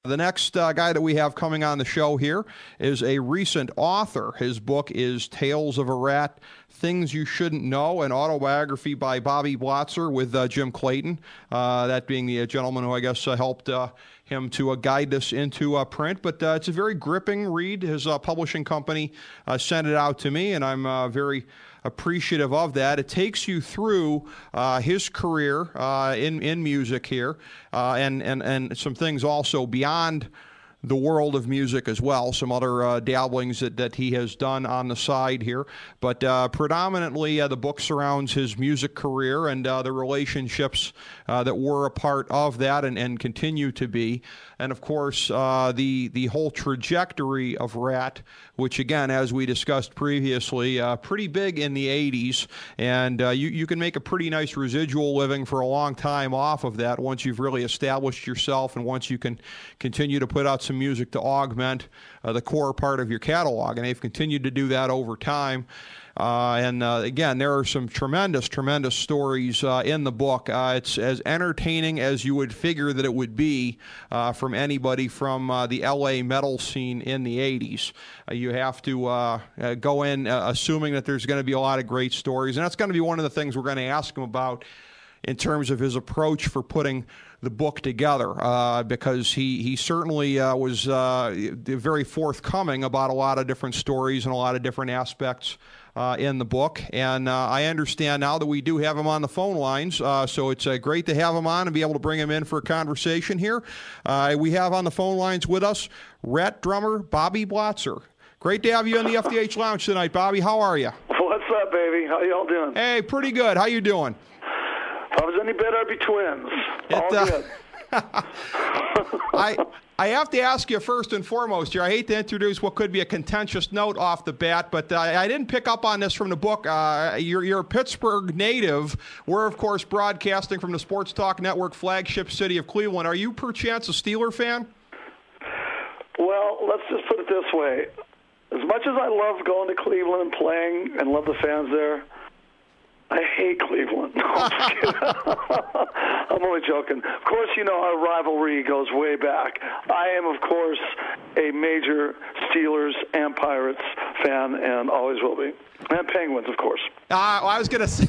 The next guy that we have coming on the show here is a recent author. His book is Tales of a Rat, Things You Shouldn't Know, an autobiography by Bobby Blotzer with Jim Clayton, that being the gentleman who I guess helped him to guide this into print. But it's a very gripping read. His publishing company sent it out to me, and I'm very appreciative of that. It takes you through his career in music here, and some things also beyond the world of music as well, some other dabblings that he has done on the side here. But predominantly the book surrounds his music career and the relationships that were a part of that and continue to be. And, of course, the whole trajectory of Rat, which, again, as we discussed previously, pretty big in the 80s. And you can make a pretty nice residual living for a long time off of that once you've really established yourself and once you can continue to put out some music to augment the core part of your catalog. And they've continued to do that over time. Again, there are some tremendous stories in the book. It's as entertaining as you would figure that it would be from anybody from the L.A. metal scene in the 80s. You have to go in assuming that there's going to be a lot of great stories, and that's going to be one of the things we're going to ask him about in terms of his approach for putting the book together, because he certainly was very forthcoming about a lot of different stories and a lot of different aspects in the book. And I understand now that we do have him on the phone lines, so it's great to have him on and be able to bring him in for a conversation here. We have on the phone lines with us Rat drummer Bobby Blotzer. Great to have you in the FDH Lounge tonight, Bobby. How are you? What's up, baby? How y'all doing? Hey, pretty good. How you doing? If I was any better, I'd be twins. All good. I have to ask you first and foremost here, I hate to introduce what could be a contentious note off the bat, but I didn't pick up on this from the book. You're a Pittsburgh native. We're, of course, broadcasting from the Sports Talk Network flagship city of Cleveland. Are you, perchance, a Steeler fan? Well, let's just put it this way. As much as I love going to Cleveland and playing and love the fans there, I hate Cleveland. No, I'm just kidding. I'm only joking. Of course, you know our rivalry goes way back. I am, of course, a major Steelers and Pirates fan and always will be. And Penguins, of course. I was going to say,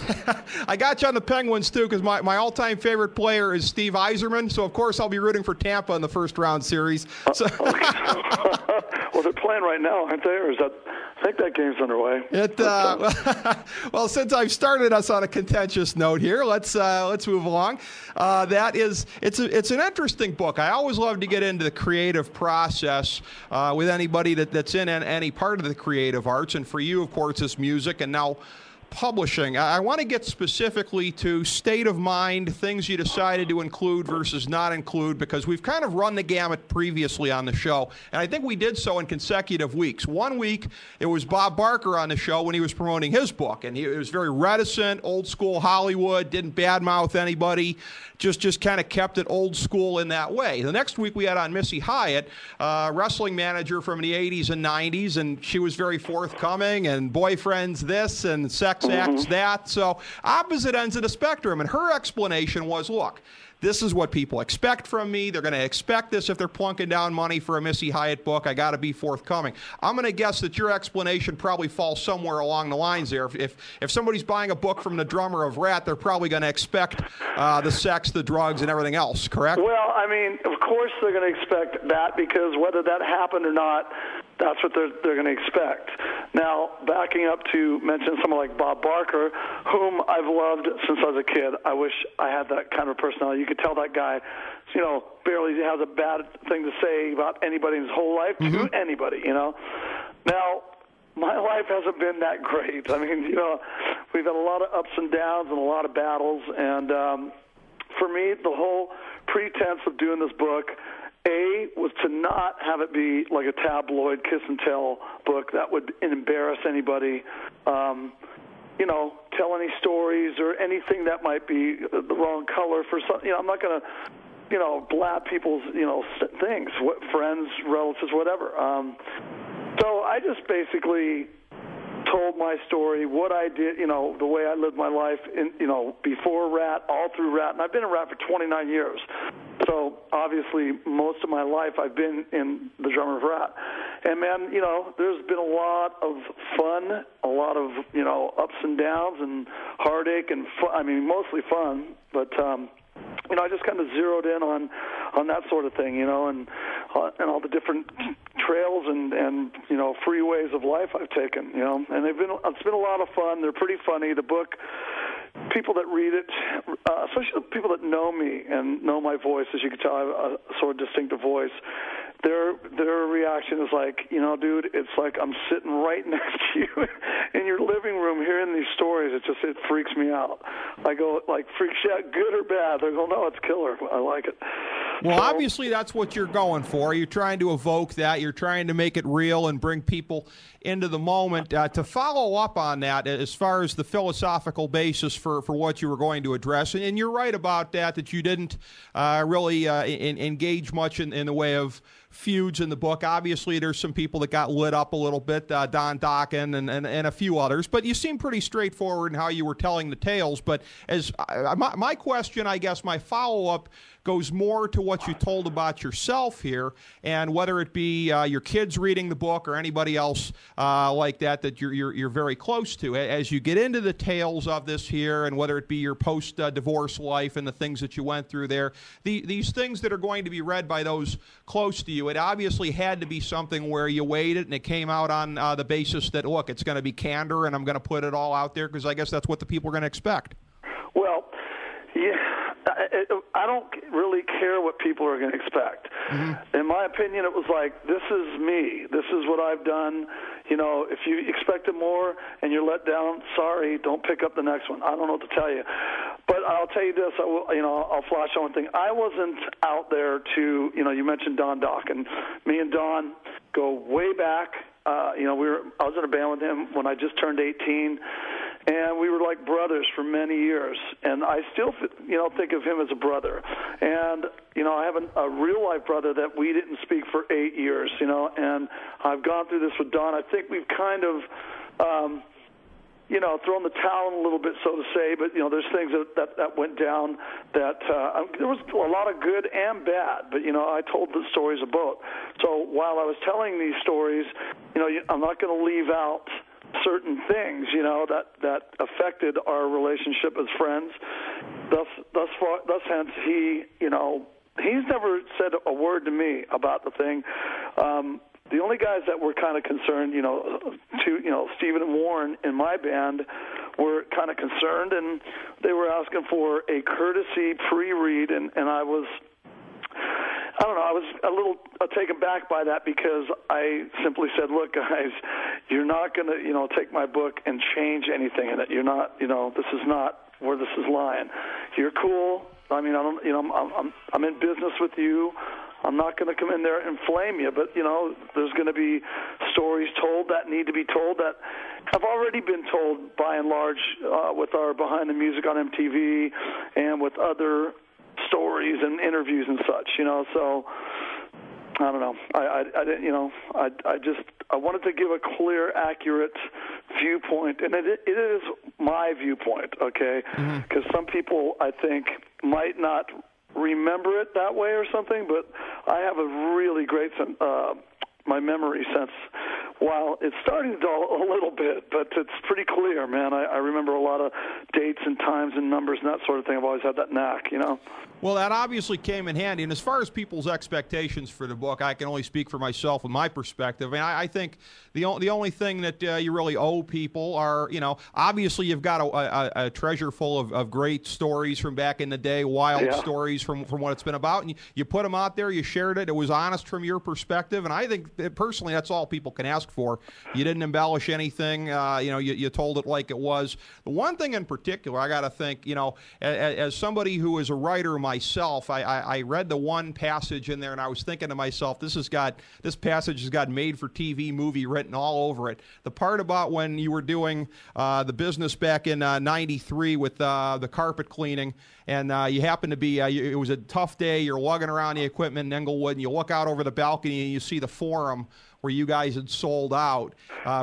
I got you on the Penguins, too, because my all-time favorite player is Steve Yzerman. So, of course, I'll be rooting for Tampa in the first-round series. So. Well, they're playing right now, aren't they? Or is that... I think that game's underway. Well, since I've started us on a contentious note here, let's move along. It's an interesting book. I always love to get into the creative process with anybody that's in any part of the creative arts, and for you, of course, it's music, and now publishing. I want to get specifically to state of mind, things you decided to include versus not include, because we've kind of run the gamut previously on the show, and I think we did so in consecutive weeks. One week, it was Bob Barker on the show when he was promoting his book, and he was very reticent, old school Hollywood, didn't badmouth anybody, just kind of kept it old school in that way. The next week, we had on Missy Hyatt, wrestling manager from the 80s and 90s, and she was very forthcoming, and boyfriends this, and sex acts that. So opposite ends of the spectrum. And her explanation was, look, this is what people expect from me. They're going to expect this if they're plunking down money for a Missy Hyatt book. I got to be forthcoming. I'm going to guess that your explanation probably falls somewhere along the lines there. If somebody's buying a book from the drummer of Rat, they're probably going to expect the sex, the drugs, and everything else, correct? Well, I mean, of course they're going to expect that, because whether that happened or not, that's what they're going to expect. Now, backing up to mention someone like Bob Barker, whom I've loved since I was a kid. I wish I had that kind of personality. You could tell that guy, barely has a bad thing to say about anybody in his whole life to anybody, Now, my life hasn't been that great. I mean, we've had a lot of ups and downs and a lot of battles. And for me, the whole pretense of doing this book, was to not have it be like a tabloid kiss and tell book that would embarrass anybody, tell any stories or anything that might be the wrong color for some. I'm not going to, blab people's, things, friends, relatives, whatever. So I just basically told my story, what I did, the way I lived my life, before Rat, all through Rat, and I've been in Rat for 29 years. So obviously most of my life I've been in the Drummer of Rat. And, man, there's been a lot of fun, a lot of, ups and downs and heartache and fun. I mean, mostly fun, but, I just kind of zeroed in on that sort of thing, and all the different trails and freeways of life I've taken, and it's been a lot of fun. They're pretty funny. The book, people that read it, especially the people that know me and know my voice, as you can tell, I have a sort of distinctive voice. Their reaction is like, dude, it's like I'm sitting right next to you in your living room hearing these stories. It freaks me out. I go, like, freaks you out, good or bad? They go, no, it's killer. I like it. Well, obviously that's what you're going for. You're trying to evoke that. You're trying to make it real and bring people into the moment. To follow up on that, as far as the philosophical basis for what you were going to address, and you're right about that you didn't really engage much in the way of feuds in the book. Obviously, there's some people that got lit up a little bit, Don Dokken and a few others, but you seem pretty straightforward in how you were telling the tales. But as my question, I guess, my follow-up goes more to what you told about yourself here, and whether it be your kids reading the book or anybody else like that you're very close to. As you get into the tales of this here, and whether it be your post-divorce life and the things that you went through there, these things that are going to be read by those close to you, it obviously had to be something where you weighed it and it came out on the basis that, look, it's going to be candor and I'm going to put it all out there, because I guess that's what the people are going to expect. Well, yeah. I don't really care what people are going to expect. Mm-hmm. In my opinion, it was like, this is me. This is what I've done. If you expected more and you're let down, sorry, don't pick up the next one. I don't know what to tell you. But I'll tell you this, I'll flash on one thing. I wasn't out there to, you mentioned Don Dokken. Me and Don go way back. I was in a band with him when I just turned 18. And we were like brothers for many years, and I still, think of him as a brother. And I have a real life brother that we didn't speak for 8 years, and I've gone through this with Don. I think we've kind of, thrown the towel in a little bit, so to say. But there's things that went down that there was a lot of good and bad. But I told the stories of both. So while I was telling these stories, I'm not going to leave out certain things, that affected our relationship as friends. Thus hence, he's never said a word to me about the thing. The only guys that were kind of concerned, Stephen and Warren in my band were kind of concerned, and they were asking for a courtesy pre-read, and I was a little taken back by that, because I simply said, look, guys, you're not going to, take my book and change anything in it. You're not, this is not where this is lying. You're cool. I mean, I'm in business with you. I'm not going to come in there and flame you, but, there's going to be stories told that need to be told that have already been told by and large with our Behind the Music on MTV and with other stories and interviews and such, so I don't know. I didn't, I wanted to give a clear, accurate viewpoint, and it is my viewpoint, okay? Because some people, I think, might not remember it that way or something, but I have a really great my memory sense. While it's starting to dull a little bit, but it's pretty clear, man. I remember a lot of dates and times and numbers and that sort of thing. I've always had that knack, Well, that obviously came in handy. And as far as people's expectations for the book, I can only speak for myself and my perspective. I mean, I think the only thing that you really owe people are, obviously you've got a treasure full of great stories from back in the day, wild stories from what it's been about. And you put them out there, you shared it. It was honest from your perspective. And I think that personally that's all people can ask for. You didn't embellish anything. You told it like it was. The one thing in particular, I got to think, as somebody who is a writer myself, I read the one passage in there, and I was thinking to myself, this passage has got made-for-TV movie written all over it. The part about when you were doing the business back in '93 with the carpet cleaning, and you happened to be, it was a tough day, you're lugging around the equipment in Englewood, and you look out over the balcony and you see the Forum where you guys had sold out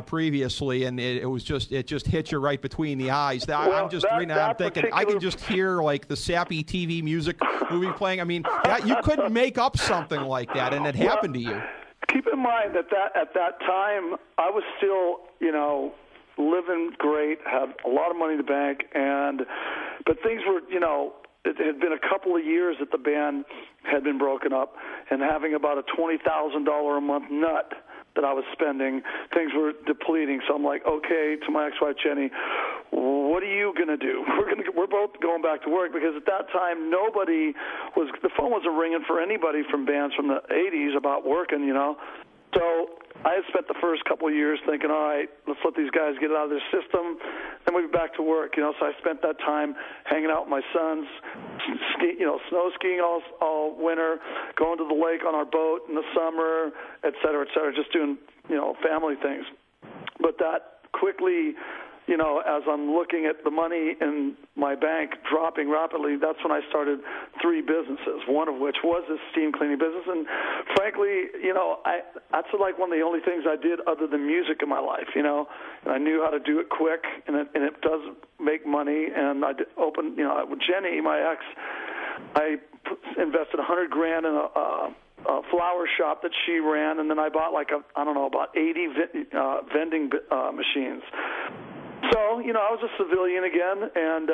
previously, and it just hit you right between the eyes. I'm just reading that, I'm thinking I can just hear like the sappy TV music movie playing. I mean, you couldn't make up something like that, and it happened to you. Keep in mind that at that time I was still, living great, had a lot of money in the bank, but things were, it had been a couple of years that the band had been broken up, and having about a $20,000 a month nut that I was spending, things were depleting. So I'm like, okay, to my ex-wife Jenny, what are you gonna do? We're both going back to work, because at that time the phone wasn't ringing for anybody from bands from the '80s about working, So I had spent the first couple of years thinking, all right, let's let these guys get it out of their system, then we'll be back to work, So I spent that time hanging out with my sons, snow skiing all winter, going to the lake on our boat in the summer, et cetera, just doing, family things. But that quickly, as I'm looking at the money in my bank dropping rapidly, that's when I started 3 businesses, one of which was this steam cleaning business. And frankly, that's like one of the only things I did other than music in my life, and I knew how to do it quick, and it does make money. And I opened, with Jenny, my ex, I invested $100,000 in a flower shop that she ran, and then I bought about 80 vending machines. So, I was a civilian again, and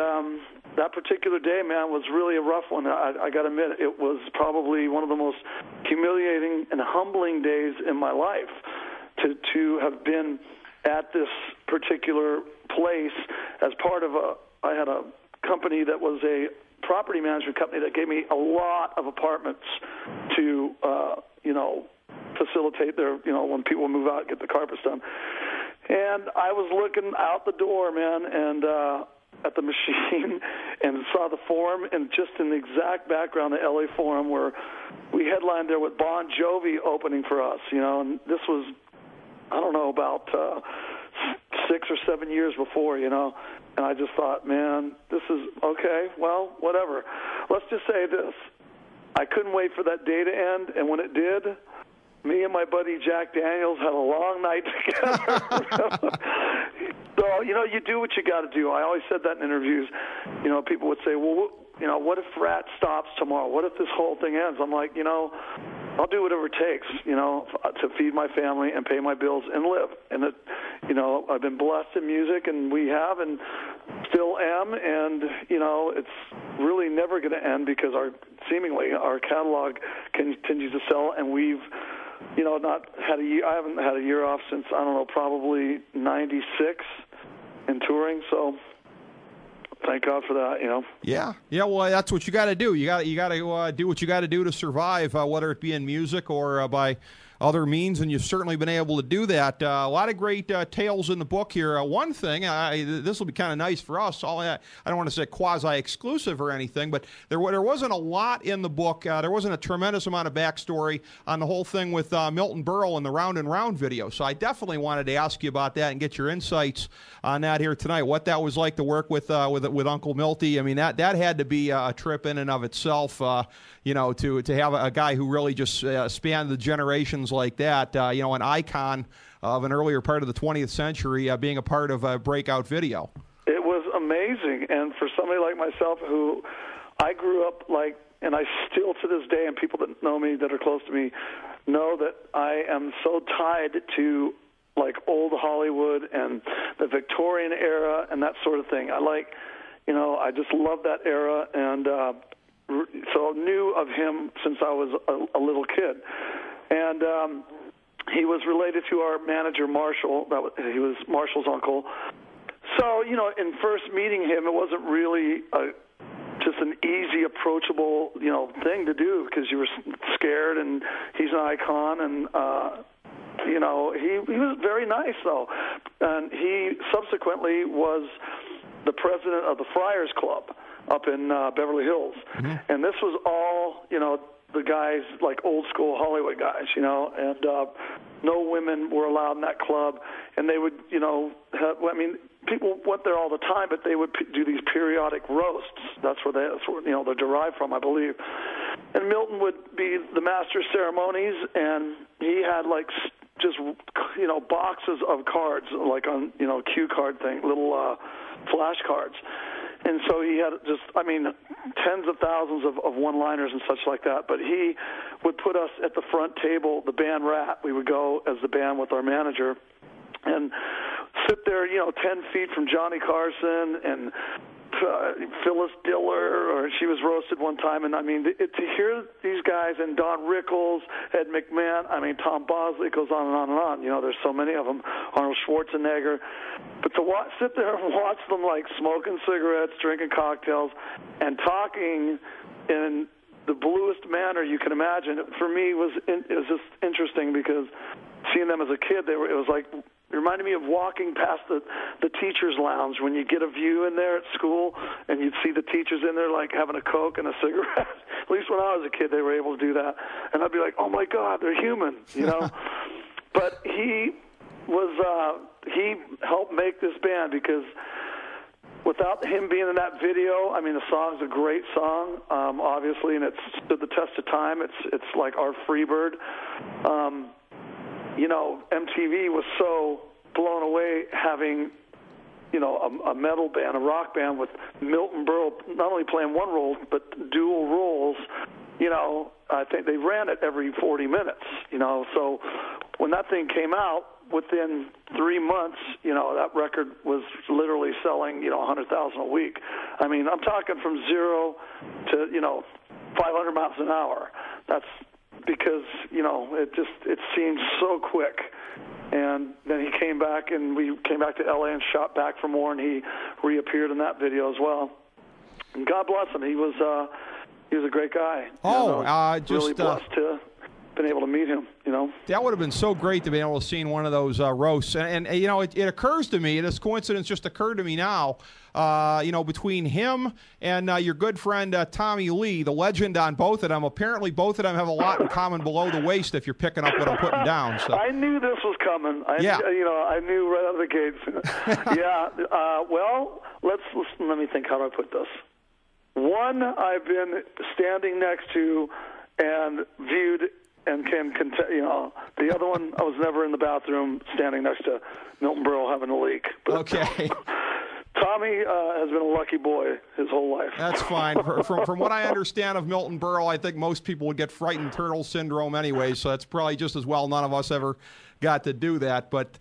that particular day, man, was really a rough one. I got to admit, it was probably one of the most humiliating and humbling days in my life to have been at this particular place as part of I had a company that was a property management company that gave me a lot of apartments to, facilitate their, when people move out, get the carpets done. And I was looking out the door, man, and at the machine, and saw the Forum, and just in the exact background, the LA Forum, where we headlined there with Bon Jovi opening for us, and this was, I don't know, about 6 or 7 years before, and I just thought, man, this is okay, well, whatever. Let's just say this. I couldn't wait for that day to end, and when it did, me and my buddy Jack Daniels had a long night together. So, you do what you got to do. I always said that in interviews. People would say, well, what if Rat stops tomorrow? What if this whole thing ends? I'm like, I'll do whatever it takes, to feed my family and pay my bills and live. And, I've been blessed in music, and we have, and still am, and, it's really never going to end, because seemingly our catalog continues to sell, and we've not had a year. I haven't had a year off since, I don't know, probably 96 in touring. So thank God for that, Yeah. Well, that's what you got to do. You got to do what you got to do to survive, whether it be in music or by other means, and you've certainly been able to do that. A lot of great tales in the book here. One thing, this will be kind of nice for us. I don't want to say quasi-exclusive or anything, but there wasn't a lot in the book. There wasn't a tremendous amount of backstory on the whole thing with Milton Berle and the Round and Round video. So I definitely wanted to ask you about that and get your insights on that here tonight. What that was like to work with Uncle Milty. I mean, that had to be a trip in and of itself. To have a guy who really just spanned the generations like that, an icon of an earlier part of the 20th century, being a part of a breakout video. It was amazing, and for somebody like myself who I grew up like, and I still to this day, and people that know me that are close to me know that I am so tied to like old Hollywood and the Victorian era and that sort of thing. I just love that era, and so knew of him since I was a little kid. And he was related to our manager, Marshall. He was Marshall's uncle. So, in first meeting him, it wasn't really just an easy, approachable, thing to do, because you were scared, and he's an icon, and, he was very nice, though. And he subsequently was the president of the Friars Club up in Beverly Hills. Mm-hmm. And this was all, the guys, like old school Hollywood guys, and no women were allowed in that club. And they would, people went there all the time, but they would do these periodic roasts. That's where they're derived from, I believe. And Milton would be the master of ceremonies, and he had just, boxes of cards, like on, cue card thing, little flash cards. And so he had tens of thousands of one-liners and such like that. But he would put us at the front table, the band Rat. We would go as the band with our manager and sit there, 10 feet from Johnny Carson and Phyllis Diller, or she was roasted one time. And, to hear these guys, and Don Rickles, Ed McMahon, Tom Bosley, goes on and on and on. There's so many of them, Arnold Schwarzenegger. But to sit there and watch them, like, smoking cigarettes, drinking cocktails, and talking in the bluest manner you can imagine, for me, it was just interesting, because seeing them as a kid, it was like, it reminded me of walking past the teacher's lounge when you get a view in there at school and you'd see the teachers in there, like, having a Coke and a cigarette. At least when I was a kid, they were able to do that. And I'd be like, oh, my God, they're human, But he helped make this band, because without him being in that video, the song's a great song, obviously, and it's stood the test of time. It's like our Freebird. MTV was so blown away having, a metal band, a rock band with Milton Berle not only playing one role but dual roles. I think they ran it every 40 minutes. So when that thing came out, within 3 months, that record was literally selling, 100,000 a week. I'm talking from 0 to 500 miles an hour. That's because, it seemed so quick. And then he came back, and we came back to L.A. and shot back for more, and he reappeared in that video as well. And God bless him. He was a great guy. Just really blessed to been able to meet him, That would have been so great to be able to see one of those roasts. And it occurs to me, this coincidence just occurred to me now, between him and your good friend Tommy Lee, the legend on both of them, apparently both of them have a lot in common below the waist if you're picking up what I'm putting down. So. I knew this was coming. I knew right out of the gates. Yeah. Well, let me think. How do I put this? One, I've been standing next to and viewed and the other one, I was never in the bathroom standing next to Milton Berle having a leak. But okay. Tommy has been a lucky boy his whole life. That's fine. From what I understand of Milton Berle, I think most people would get frightened turtle syndrome anyway, so that's probably just as well none of us ever got to do that. But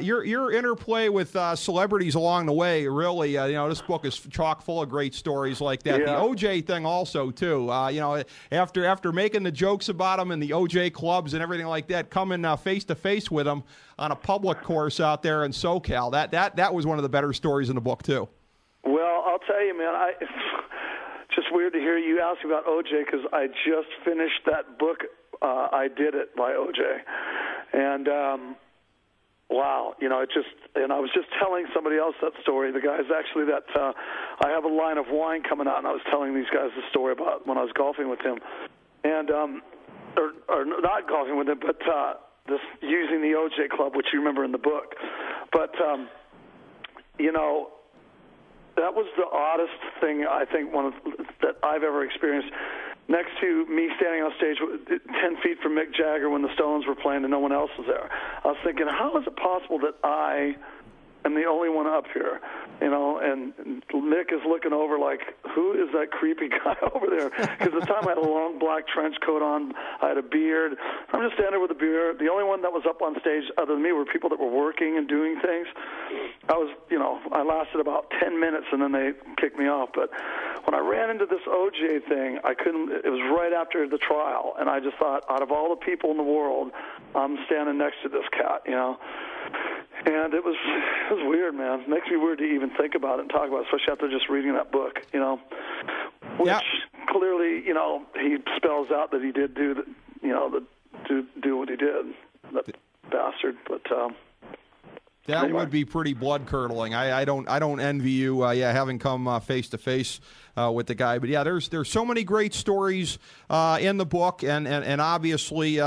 your interplay with celebrities along the way, really, this book is chock full of great stories like that. Yeah. The OJ thing also, too. After making the jokes about him in the OJ clubs and everything like that, coming face-to-face with him on a public course out there in SoCal, that was one of the better stories in the book, too. Well, I'll tell you, man, it's just weird to hear you ask about OJ, because I just finished that book, I Did It, by OJ. And wow, and I was just telling somebody else that story. The guys actually I have a line of wine coming out, and I was telling these guys the story about when I was golfing with him, and or not golfing with him, but this using the OJ Club, which you remember in the book. But that was the oddest thing I think that I've ever experienced. Next to me standing on stage 10 feet from Mick Jagger when the Stones were playing and no one else was there, I was thinking, how is it possible that I am the only one up here? And Mick is looking over like, who is that creepy guy over there? Because at the time I had a long black trench coat on, I had a beard. I'm just standing there with a beard. The only one that was up on stage other than me were people that were working and doing things. I lasted about 10 minutes and then they kicked me off. But when I ran into this OJ thing, it was right after the trial, and I just thought, out of all the people in the world, I'm standing next to this cat, And it was weird, man. It makes me weird to even think about it and talk about it, especially after just reading that book, Which clearly, he spells out that he did do what he did, that bastard. But that anyway. would be pretty blood curdling. I don't envy you, having come face to face with the guy. But there's so many great stories in the book, and obviously.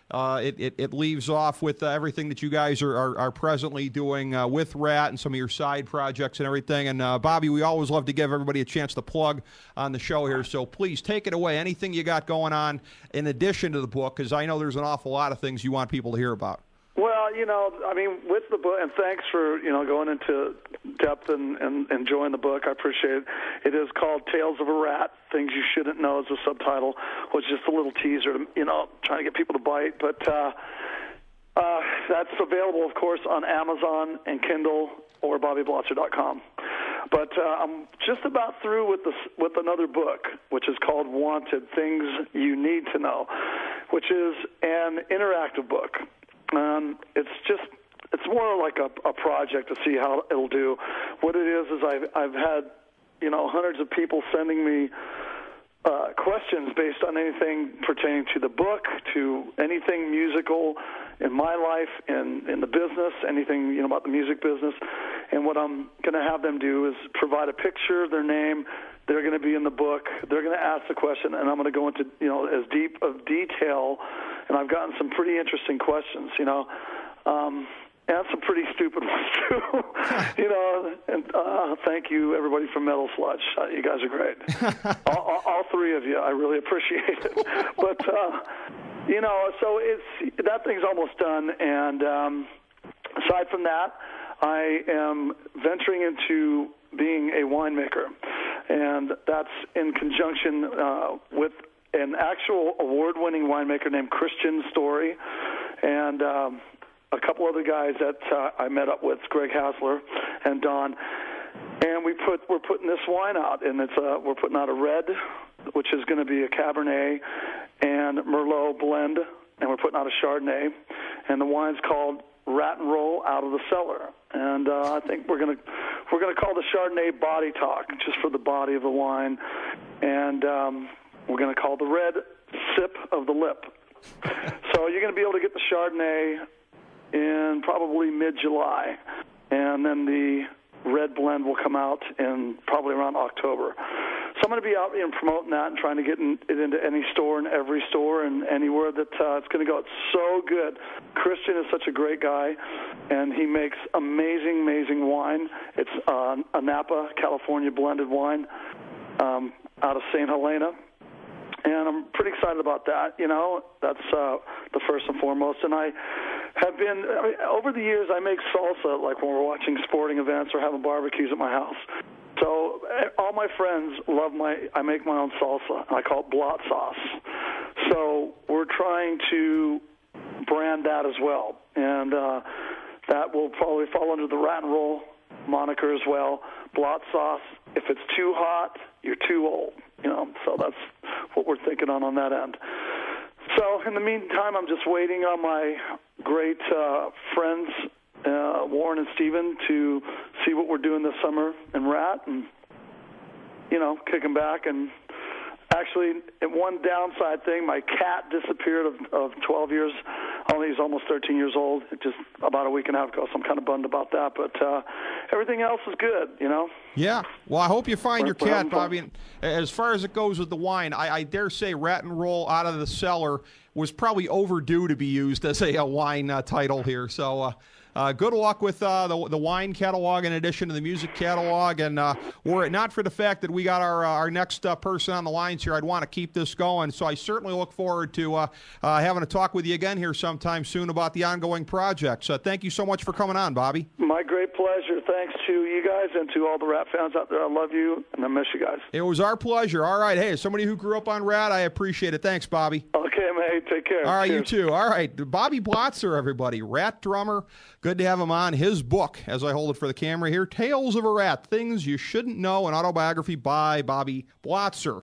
It leaves off with everything that you guys are presently doing with Rat and some of your side projects and everything. And, Bobby, we always love to give everybody a chance to plug on the show here. So please take it away. Anything you got going on in addition to the book, because I know there's an awful lot of things you want people to hear about. I mean, with the book, and thanks for, going into depth and enjoying the book. I appreciate it. It is called Tales of a Rat, Things You Shouldn't Know as a subtitle, which is just a little teaser, trying to get people to bite. But that's available, of course, on Amazon and Kindle or BobbyBlotzer.com. But I'm just about through with another book, which is called Wanted, Things You Need to Know, which is an interactive book. It's more like a project to see how it'll do. What it is I've had, hundreds of people sending me questions based on anything pertaining to the book, to anything musical in my life, in the business, anything about the music business. And what I'm going to have them do is provide a picture, their name. They're going to be in the book. They're going to ask the question, and I'm going to go into as deep of detail. And I've gotten some pretty interesting questions, and some pretty stupid ones too. And thank you, everybody from Metal Sludge. You guys are great. all three of you. I really appreciate it. But so that thing's almost done. And aside from that, I am venturing into being a winemaker, and that's in conjunction with an actual award-winning winemaker named Christian Story, and a couple other guys that I met up with, Greg Hassler and Don, and we're putting this wine out, and we're putting out a red, which is going to be a Cabernet and Merlot blend, and we're putting out a Chardonnay, and the wine's called Rat and Roll Out of the Cellar, and I think we're gonna call the Chardonnay Body Talk, just for the body of the wine, and we're gonna call the red Sip of the Lip. So you're gonna be able to get the Chardonnay in probably mid-July, and then the red blend will come out in probably around October. So I'm going to be out and promoting that and trying to get it into any store and every store and anywhere that it's going to go. It's so good. Christian is such a great guy, and he makes amazing, amazing wine. It's a Napa, California blended wine out of St. Helena. And I'm pretty excited about that. That's the first and foremost. And I have been, over the years, I make salsa, like when we're watching sporting events or having barbecues at my house. So all my friends love I make my own salsa. I call it Blot Sauce. So we're trying to brand that as well. And that will probably fall under the Rat and Roll moniker as well. Blot Sauce, if it's too hot, you're too old. So that's what we're thinking on that end. So in the meantime, I'm just waiting on my great friends, Warren and Steven, to see what we're doing this summer in Rat and, kicking back. And actually, one downside thing, my cat disappeared of 12 years. He's almost 13 years old, just about a week and a half ago, so I'm kind of bummed about that. But everything else is good, Yeah. Well, I hope you find your cat, Bobby. And as far as it goes with the wine, I dare say Rat and Roll Out of the Cellar was probably overdue to be used as a wine title here. So good luck with the wine catalog in addition to the music catalog. And were it not for the fact that we got our next person on the lines here, I'd want to keep this going. So I certainly look forward to having a talk with you again here sometime soon about the ongoing projects. Thank you so much for coming on, Bobby. My great pleasure. Thanks to you guys and to all the Rat fans out there. I love you, and I miss you guys. It was our pleasure. All right. Hey, as somebody who grew up on Rat, I appreciate it. Thanks, Bobby. Okay, man. Take care. All right, Cheers. You too. All right. Bobby Blotzer, everybody. Rat drummer. Good to have him on. His book, as I hold it for the camera here, Tales of a Rat, Things You Shouldn't Know, an autobiography by Bobby Blotzer.